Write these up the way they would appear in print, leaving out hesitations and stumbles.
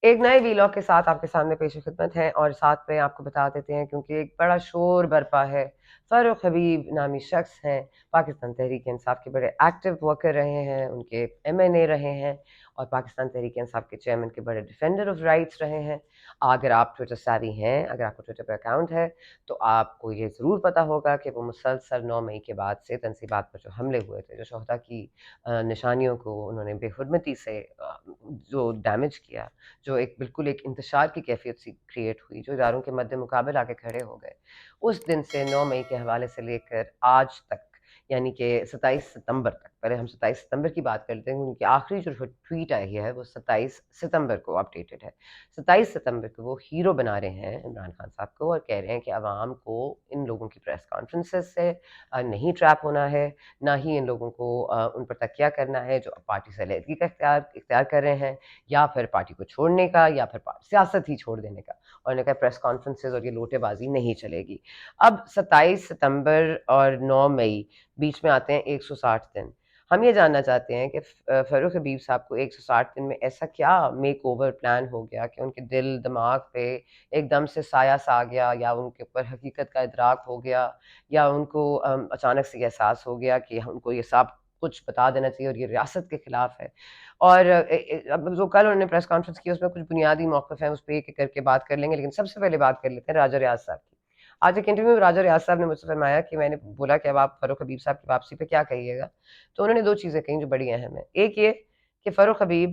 ایک نئے ویلاگ کے ساتھ آپ کے سامنے پیش خدمت ہیں، اور ساتھ میں آپ کو بتا دیتے ہیں کیونکہ ایک بڑا شور برپا ہے. فاروق حبیب نامی شخص ہیں، پاکستان تحریک انصاف کے بڑے ایکٹیو ورکر رہے ہیں، ان کے MNA رہے ہیں، اور پاکستان تحریک انصاف کے چیئرمین کے بڑے ڈیفینڈر آف رائٹس رہے ہیں. اگر آپ ٹویٹر سیوی ہیں، اگر آپ کو ٹویٹر پہ اکاؤنٹ ہے، تو آپ کو یہ ضرور پتہ ہوگا کہ وہ مسلسل 9 مئی کے بعد سے تنصیبات پر جو حملے ہوئے تھے، جو شہداء کی نشانیوں کو انہوں نے بے حرمتی سے جو ڈیمیج کیا، جو ایک بالکل ایک انتشار کی کیفیت سی کریٹ ہوئی، جو اداروں کے مد مقابل آ کے کھڑے ہو گئے، اس دن سے 9 مئی کے حوالے سے لے کر آج تک، یعنی کہ 27 ستمبر تک. پہلے ہم 27 ستمبر کی بات کرتے ہیں، ان کی آخری جو ٹویٹ آئی ہے وہ 27 ستمبر کو اپڈیٹڈ ہے. 27 ستمبر کو وہ ہیرو بنا رہے ہیں عمران خان صاحب کو، اور کہہ رہے ہیں کہ عوام کو ان لوگوں کی پریس کانفرنسز سے نہیں ٹریپ ہونا ہے، نہ ہی ان لوگوں کو ان پر تکیہ کرنا ہے جو پارٹی سے علیحدگی کا اختیار کر رہے ہیں، یا پھر پارٹی کو چھوڑنے کا، یا پھر سیاست ہی چھوڑ دینے کا. اور انہوں نے کہا پریس کانفرنسز اور یہ لوٹے بازی نہیں چلے گی. اب 27 ستمبر اور 9 مئی بیچ میں آتے ہیں 160 دن. ہم یہ جاننا چاہتے ہیں کہ فاروق حبیب صاحب کو 160 دن میں ایسا کیا میک اوور پلان ہو گیا کہ ان کے دل دماغ پہ ایک دم سے سایہ سا آ گیا، یا ان کے اوپر حقیقت کا ادراک ہو گیا، یا ان کو اچانک سے یہ احساس ہو گیا کہ ان کو یہ سب کچھ بتا دینا چاہیے اور یہ ریاست کے خلاف ہے. اور اب جو کل انہوں نے پریس کانفرنس کی اس میں کچھ بنیادی موقف ہیں، اس پہ ایک ایک کر کے بات کر لیں گے، لیکن سب سے پہلے بات کر لیتے ہیں راجہ ریاض صاحب کی. آج ایک انٹرویو میں راجہ ریاض صاحب نے مجھ سے فرمایا کہ میں نے بولا کہ اب آپ فاروق حبیب صاحب کی واپسی پہ کیا کہیے گا، تو انہوں نے دو چیزیں کہیں جو بڑی اہم ہیں. ایک یہ کہ فاروق حبیب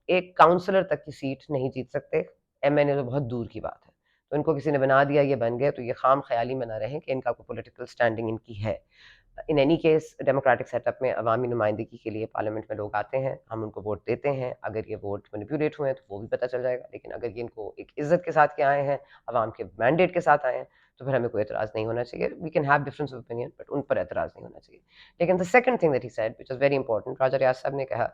ایک کاؤنسلر تک کی سیٹ نہیں جیت سکتے. MNA تو بہت دور کی بات ہے، تو ان کو کسی نے بنا دیا، یہ بن گئے، تو یہ خام خیالی میں نہ رہیں کہ ان کا کوئی پولیٹیکل سٹینڈنگ ان کی ہے. In any case democratic set up میں عوامی نمائندگی کے لیے پارلیمنٹ میں لوگ آتے ہیں، ہم ان کو ووٹ دیتے ہیں. اگر یہ ووٹ مینیپولیٹ ہوئے ہیں تو وہ بھی پتہ چل جائے گا، لیکن اگر یہ ان کو ایک عزت کے ساتھ کے آئے ہیں، عوام کے مینڈیٹ کے ساتھ آئے ہیں، تو پھر ہمیں کوئی اعتراض نہیں ہونا چاہیے. We can have difference of opinion, but ان پر اعتراض نہیں ہونا چاہیے. لیکن the second thing that he said which is very important، راجہ ریاض صاحب نے کہا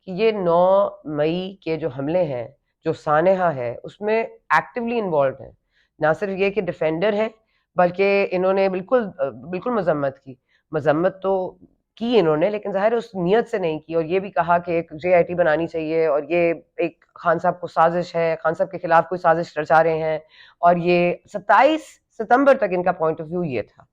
کہ یہ 9 مئی کے جو حملے ہیں، جو سانحہ ہے، اس میں ایکٹیولی انوالوڈ ہیں. نہ صرف یہ کہ ڈیفینڈر ہیں، بلکہ انہوں نے بالکل مذمت تو کی انہوں نے، لیکن ظاہر ہے اس نیت سے نہیں کی. اور یہ بھی کہا کہ ایک JIT بنانی چاہیے، اور یہ ایک خان صاحب کو سازش ہے، خان صاحب کے خلاف کوئی سازش رچا رہے ہیں. اور یہ 27 ستمبر تک ان کا پوائنٹ آف ویو یہ تھا.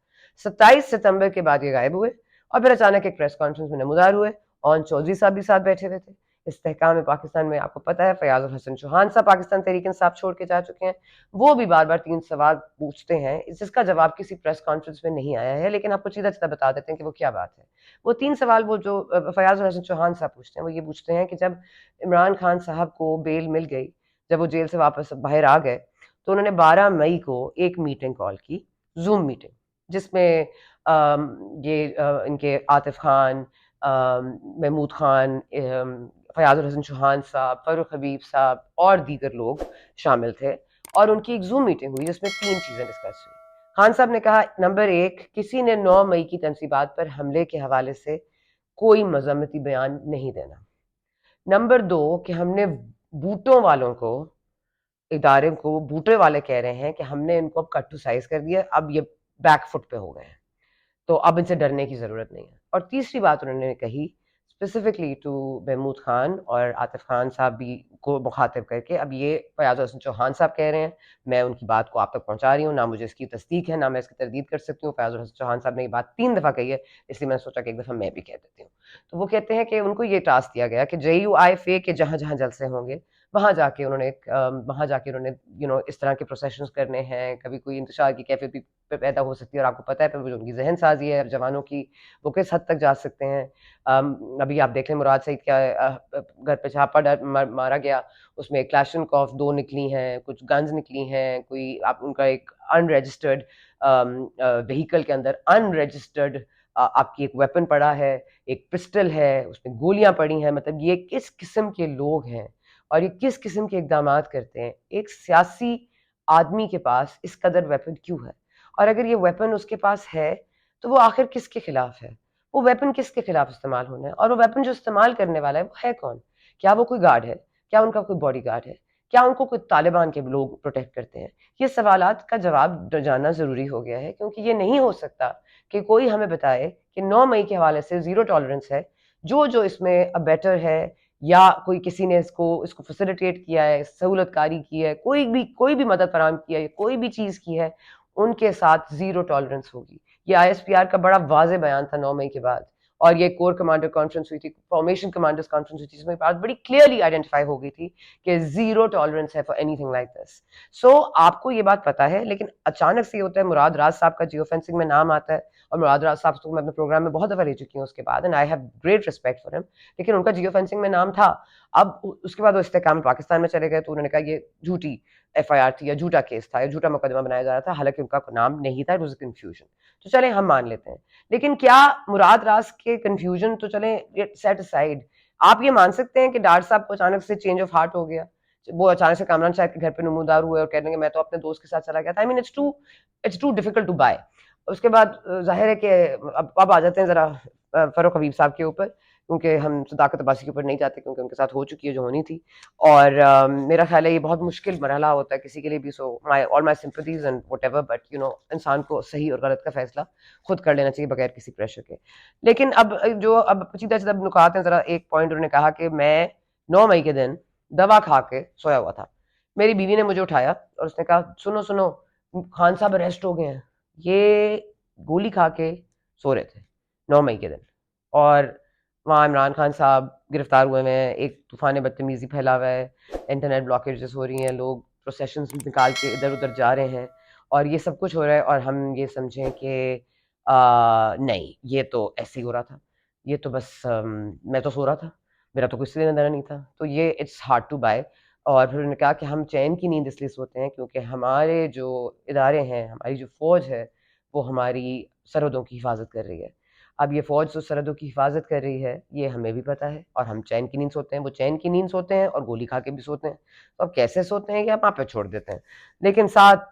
27 ستمبر کے بعد یہ غائب ہوئے، اور پھر اچانک ایک پریس کانفرنس میں نمودار ہوئے. اون چودھری صاحب بھی ساتھ بیٹھے ہوئے تھے. استحکام پاکستان میں آپ کو پتہ ہے فیاض الحسن چوہان صاحب پاکستان تحریک انصاف چھوڑ کے جا چکے ہیں. وہ بھی بار بار 3 سوال پوچھتے ہیں جس کا جواب کسی پریس کانفرنس میں نہیں آیا ہے، لیکن آپ کو سیدھا سیدھا بتا دیتے ہیں کہ وہ کیا بات ہے. وہ 3 سوال وہ جو فیاض الحسن چوہان صاحب پوچھتے ہیں، وہ یہ پوچھتے ہیں کہ جب عمران خان صاحب کو بیل مل گئی، جب وہ جیل سے واپس باہر آ گئے، تو انہوں نے 12 مئی کو ایک میٹنگ کال کی، زوم میٹنگ، جس میں یہ ان کے عاطف خان، محمود خان، فیاض الحسن چوہان صاحب، فاروق حبیب صاحب اور دیگر لوگ شامل تھے. اور ان کی ایک زوم میٹنگ ہوئی جس میں 3 چیزیں ڈسکس ہوئی. خان صاحب نے کہا نمبر 1، کسی نے 9 مئی کی تنصیبات پر حملے کے حوالے سے کوئی مذمتی بیان نہیں دینا. نمبر 2، کہ ہم نے بوٹوں والوں کو، ادارے کو بوٹے والے کہہ رہے ہیں کہ ہم نے ان کو اب کٹ ٹو سائز کر دیا، اب یہ بیک فٹ پہ ہو گئے ہیں، تو اب ان سے ڈرنے کی ضرورت نہیں ہے. اور تیسری بات انہوں نے کہی اسپیسیفکلی ٹو محمود خان اور عاطف خان صاحب بھی کو مخاطب کر کے، اب یہ فیاض الحسن چوہان صاحب کہہ رہے ہیں، میں ان کی بات کو آپ تک پہنچا رہی ہوں، نہ مجھے اس کی تصدیق ہے، نہ میں اس کی تردید کر سکتی ہوں. فیاض الحسن چوہان صاحب نے یہ بات 3 دفعہ کہی ہے، اس لیے میں نے سوچا کہ ایک دفعہ میں بھی کہہ دیتی ہوں. تو وہ کہتے ہیں کہ ان کو یہ ٹاسک دیا گیا کہ JUIFA کے جہاں جہاں جلسے ہوں گے، وہاں جا کے انہوں نے اس طرح کے پروسیشنز کرنے ہیں. کبھی کوئی انتشار کی کیفیت بھی پیدا ہو سکتی ہے، اور آپ کو پتہ ہے پھر وہ جو ان کی ذہن سازی ہے جوانوں کی، وہ کس حد تک جا سکتے ہیں. ابھی آپ دیکھ لیں مراد سعید کا گھر پہ چھاپہ مارا گیا، اس میں کلاشنکوف 2 نکلی ہیں، کچھ گنز نکلی ہیں، کوئی آپ ان کا ایک ان رجسٹرڈ وہیکل کے اندر ان رجسٹرڈ آپ کی ایک ویپن پڑا ہے، ایک پسٹل ہے، اس میں گولیاں پڑی ہیں. مطلب یہ کس قسم کے لوگ ہیں اور یہ کس قسم کے اقدامات کرتے ہیں. ایک سیاسی آدمی کے پاس اس قدر ویپن کیوں ہے؟ اور اگر یہ ویپن اس کے پاس ہے تو وہ آخر کس کے خلاف ہے؟ وہ ویپن کس کے خلاف استعمال ہونا ہے؟ اور وہ ویپن جو استعمال کرنے والا ہے وہ ہے کون؟ کیا وہ کوئی گارڈ ہے؟ کیا ان کا کوئی باڈی گارڈ ہے؟ کیا ان کو کوئی طالبان کے لوگ پروٹیکٹ کرتے ہیں؟ یہ سوالات کا جواب جاننا ضروری ہو گیا ہے، کیونکہ یہ نہیں ہو سکتا کہ کوئی ہمیں بتائے کہ 9 مئی کے حوالے سے زیرو ٹالرنس ہے، جو اس میں بیٹر ہے یا کوئی کسی نے اس کو فیسیلیٹیٹ کیا ہے، سہولت کاری کی ہے، کوئی بھی مدد فراہم کیا ہے، کوئی بھی چیز کی ہے، ان کے ساتھ زیرو ٹالرنس ہوگی. یہ آئی ایس پی آر کا بڑا واضح بیان تھا 9 مئی کے بعد، اور یہ کور کمانڈر کانفرنس ہوئی تھی، فارمیشن کمانڈرز کانفرنس ہوئی تھی، جس میں بات بڑی کلیئرلی آئیڈینٹیفائی ہو گئی تھی کہ زیرو ٹالرنس ہے for anything like this. So آپ کو یہ بات پتا ہے، لیکن اچانک سے یہ ہوتا ہے مراد راز صاحب کا جیو فینسنگ میں نام آتا ہے، اور مراد راز صاحب کو میں اپنے پروگرام میں بہت دفعہ لے چکی ہوں اس کے بعد، and I have great respect for ہم، لیکن ان کا جیو فینسنگ میں نام تھا. اب اس کے بعد وہ استحکام پاکستان میں چلے گئے، تو انہوں نے کہا یہ جھوٹی ایف آئی آر تھی، یا جھوٹا کیس تھا، یا جھوٹا مقدمہ بنایا جا رہا تھا، حالانکہ ان کا نام نہیں تھا، اٹ واز کنفیوژن. تو چلیں ہم مان لیتے ہیں، لیکن کیا مراد راز کے کنفیوژن تو چلیں سیٹ اسائڈ، آپ یہ مان سکتے ہیں کہ ڈار صاحب کو اچانک سے چینج آف ہارٹ ہو گیا، وہ اچانک سے کامران شاہد کے گھر پہ نمودار ہوئے اور کہنے کہ میں تو اپنے دوست کے ساتھ چلا گیا تھا. I mean it's too difficult to buy. اس کے بعد ظاہر ہے کہ اب آ جاتے ہیں ذرا فاروق حبیب صاحب کے اوپر، کیونکہ ہم صداقت عباسی کے اوپر نہیں جاتے، کیونکہ ان کے ساتھ ہو چکی ہے جو ہونی تھی. اور میرا خیال ہے یہ بہت مشکل مرحلہ ہوتا ہے کسی کے لیے بھی. So all my sympathies and whatever, but you know انسان کو صحیح اور غلط کا فیصلہ خود کر لینا چاہیے بغیر کسی پریشر کے. لیکن اب سیدھا سیدھا نکات ہیں. ذرا ایک پوائنٹ انہوں نے کہا کہ میں 9 مئی کے دن دوا کھا کے سویا ہوا تھا، میری بیوی نے مجھے اٹھایا اور اس نے کہا سنو سنو خان صاحب اریسٹ ہو گئے ہیں. یہ گولی کھا کے سو رہے تھے 9 مئی کے دن، اور وہاں عمران خان صاحب گرفتار ہوئے ہیں، ایک طوفان بدتمیزی پھیلا ہوا ہے، انٹرنیٹ بلاکیجز ہو رہی ہیں، لوگ پروسیشنز نکال کے ادھر ادھر جا رہے ہیں، اور یہ سب کچھ ہو رہا ہے، اور ہم یہ سمجھیں کہ نہیں یہ تو ایسے ہی ہو رہا تھا، یہ تو بس میں تو سو رہا تھا، میرا تو کچھ لینا دینا نہیں تھا. تو یہ اٹس ہارڈ ٹو بائی. اور پھر انہوں نے کہا کہ ہم چین کی نیند اس لیے سوتے ہیں کیونکہ ہمارے جو ادارے ہیں، ہماری جو فوج ہے، وہ ہماری سرحدوں کی حفاظت کر رہی ہے. اب یہ فوج جو سرحدوں کی حفاظت کر رہی ہے یہ ہمیں بھی پتہ ہے، اور ہم چین کی نیند سوتے ہیں، وہ چین کی نیند سوتے ہیں اور گولی کھا کے بھی سوتے ہیں. تو اب کیسے سوتے ہیں یہ آپ پہ چھوڑ دیتے ہیں. لیکن ساتھ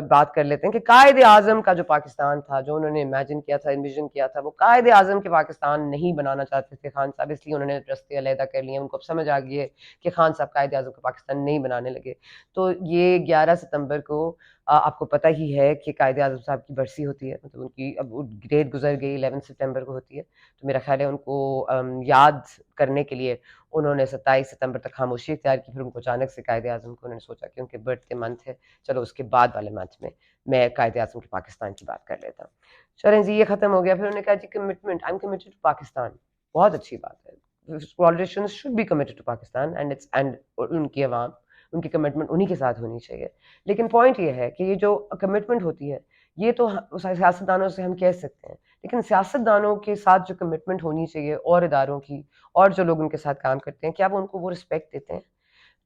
بات کر لیتے ہیں کہ قائد اعظم کا جو پاکستان تھا، جو انہوں نے امیجن کیا تھا، انویژن کیا تھا، وہ قائد اعظم کے پاکستان نہیں بنانا چاہتے تھے خان صاحب، اس لیے انہوں نے رستے علیحدہ کر لیے. ان کو اب سمجھ آ گئی ہے کہ خان صاحب قائد اعظم کا پاکستان نہیں بنانے لگے. تو یہ 11 ستمبر کو آپ کو پتہ ہی ہے کہ قائد اعظم صاحب کی برسی ہوتی ہے، مطلب ان کی اب ڈیٹ گزر گئی، 11 ستمبر کو ہوتی ہے. تو میرا خیال ہے ان کو یاد کرنے کے لیے انہوں نے 27 ستمبر تک خاموشی اختیار کی. پھر ان کو اچانک سے قائد اعظم کو انہوں نے سوچا کہ ان کے برتھ ڈے منتھ ہے، چلو اس کے بعد والے منتھ میں قائد اعظم کے پاکستان کی بات کر لیتا ہوں. چلیں جی یہ ختم ہو گیا. پھر انہوں نے کہا جی commitment, I am committed to Pakistan. بہت اچھی بات ہے، politicians should be committed to Pakistan, and ان کی عوام، ان کی کمٹمنٹ انہی کے ساتھ ہونی چاہیے. لیکن پوائنٹ یہ ہے کہ یہ جو کمٹمنٹ ہوتی ہے یہ تو سیاستدانوں سے ہم کہہ سکتے ہیں، لیکن سیاستدانوں کے ساتھ جو کمٹمنٹ ہونی چاہیے اور اداروں کی، اور جو لوگ ان کے ساتھ کام کرتے ہیں، کیا وہ ان کو وہ رسپیکٹ دیتے ہیں؟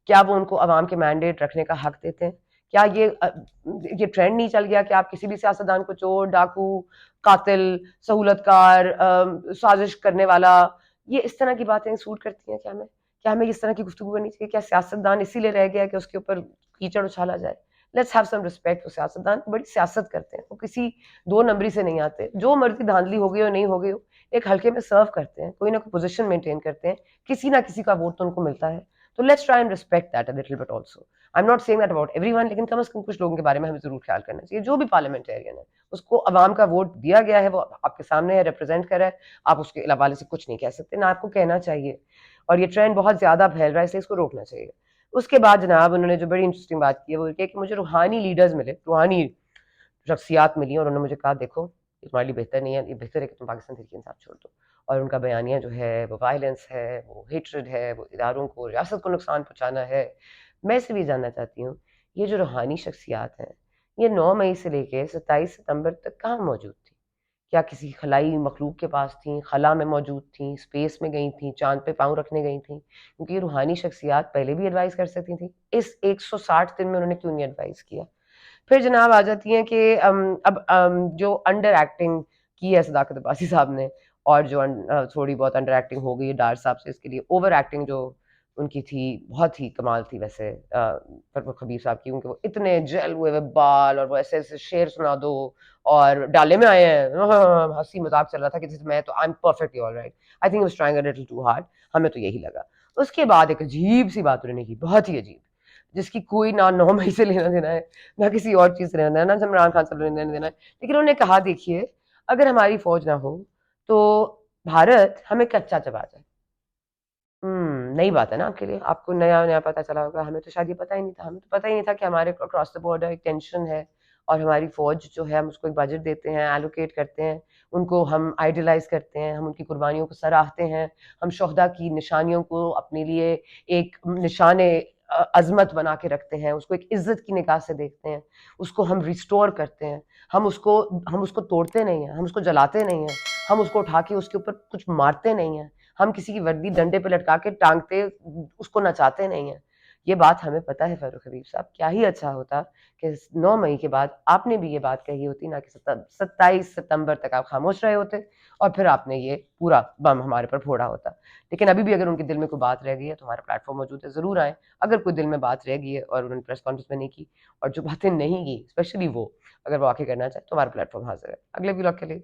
کیا وہ ان کو عوام کے مینڈیٹ رکھنے کا حق دیتے ہیں؟ کیا یہ ٹرینڈ نہیں چل گیا کہ آپ کسی بھی سیاستدان کو چور، ڈاکو، قاتل، سہولت کار، سازش کرنے والا، یہ اس طرح کی باتیں سوٹ کرتی ہیں؟ کیا ہمیں اس طرح کی گفتگو کرنی چاہیے؟ کیا سیاستدان اسی لیے رہ گیا کہ اس کے اوپر کیچڑ اچھالا جائے؟ Let's have some respect. سیاستدان بڑی سیاست کرتے ہیں، وہ کسی 2 نمبری سے نہیں آتے. جو مرضی دھاندلی ہو گئی ہو نہیں ہو گئی ہو، ایک حلقے میں سرو کرتے ہیں، کوئی نہ کوئی پوزیشن مینٹین کرتے ہیں، کسی نہ کسی کا ووٹ تو ان کو ملتا ہے. تو let's try and respect that a little bit also. I am not saying that about everyone, لیکن کم از کم کچھ لوگوں کے بارے میں ہمیں ضرور خیال کرنا چاہیے. جو بھی پارلیمنٹیرین ہے اس کو عوام کا ووٹ دیا گیا ہے، وہ آپ کے سامنے ہے، ریپرزینٹ کر رہا ہے، آپ اس کے حوالے سے کچھ نہیں کہہ سکتے، نہ آپ کو کہنا چاہیے. اور یہ ٹرینڈ بہت زیادہ پھیل رہا ہے، اس لیے اس کو روکنا چاہیے. اس کے بعد جناب انہوں نے جو بڑی انٹرسٹنگ بات کی ہے وہ یہ کہ مجھے روحانی لیڈرز ملے، روحانی شخصیات ملی، اور انہوں نے مجھے کہا دیکھو یہ تمہارے لیے بہتر نہیں ہے، یہ بہتر ہے کہ تم پاکستان تحریک انصاف چھوڑ دو. اور ان کا بیانیہ جو ہے وہ وائلنس ہے، وہ ہیٹرڈ ہے، وہ اداروں کو، ریاست کو نقصان پہنچانا ہے. میں سے بھی جاننا چاہتی ہوں یہ جو روحانی شخصیات ہیں یہ 9 مئی سے لے کے 27 ستمبر تک کہاں موجود تھی؟ کیا کسی خلائی مخلوق کے پاس تھیں، خلا میں موجود تھیں، اسپیس میں گئی تھیں، چاند پہ پاؤں رکھنے گئی تھیں؟ کیونکہ یہ روحانی شخصیات پہلے بھی ایڈوائز کر سکتی تھیں، اس 160 دن میں انہوں نے کیوں نہیں ایڈوائز کیا؟ پھر جناب آ جاتی ہیں کہ اب جو انڈر ایکٹنگ کی ہے صداقت عباسی صاحب نے، اور جو تھوڑی بہت انڈر ایکٹنگ ہو گئی ہے ڈار صاحب سے، اس کے لیے اوور ایکٹنگ جو ان کی تھی بہت ہی کمال تھی ویسے فاروق خبیر صاحب کی، کیونکہ وہ اتنے جیل ہوئے ہوئے بال اور وہ ایسے ایسے شعر سنا دو اور ڈالے میں آئے ہیں، ہنسی مذاق چل رہا تھا کہ جس میں تو I am perfectly all right. I think was trying a little too hard. ہمیں تو یہی لگا. اس کے بعد ایک عجیب سی بات انہوں نے کی، بہت ہی عجیب، جس کی کوئی نہ 9 مئی سے لینا دینا ہے، نہ کسی اور چیز سے لینا دینا، نہ عمران خان سے لینا دینا ہے. لیکن انہوں نے کہا دیکھیے اگر ہماری فوج نہ ہو تو بھارت ہمیں کچا چبا جائے. نئی بات ہے نا آپ کے لیے، آپ کو نیا نیا پتہ چلا ہوگا، ہمیں تو شاید یہ پتہ ہی نہیں تھا، ہمیں تو پتہ ہی نہیں تھا کہ ہمارے اکراس دا بارڈر ایک ٹینشن ہے، اور ہماری فوج جو ہے ہم اس کو ایک بجٹ دیتے ہیں، ایلوکیٹ کرتے ہیں، ان کو ہم آئیڈیلائز کرتے ہیں، ہم ان کی قربانیوں کو سراہتے ہیں، ہم شہداء کی نشانیوں کو اپنے لیے ایک نشان عظمت بنا کے رکھتے ہیں، اس کو ایک عزت کی نگاہ سے دیکھتے ہیں، اس کو ہم ریسٹور کرتے ہیں، ہم اس کو توڑتے نہیں ہیں، ہم اس کو جلاتے نہیں ہیں، ہم اس کو اٹھا کے اس کے اوپر کچھ مارتے نہیں ہیں، ہم کسی کی وردی ڈنڈے پہ لٹکا کے ٹانگتے اس کو نچاتے نہیں ہیں. یہ بات ہمیں پتہ ہے فاروق حبیب صاحب. کیا ہی اچھا ہوتا کہ 9 مئی کے بعد آپ نے بھی یہ بات کہی ہوتی، نہ کہ 27 ستمبر تک آپ خاموش رہے ہوتے اور پھر آپ نے یہ پورا بم ہمارے پر پھوڑا ہوتا. لیکن ابھی بھی اگر ان کے دل میں کوئی بات رہ گئی ہے تو ہمارا پلیٹ فارم موجود ہے، ضرور آئیں. اگر کوئی دل میں بات رہ گئی ہے اور انہوں نے پریس کانفرنس میں نہیں کی، اور جو باتیں نہیں کی اسپیشلی وہ اگر وہ آ کے کرنا چاہے تو ہمارا پلیٹ فارم حاضر ہے. اگلے ولاگ کے لیے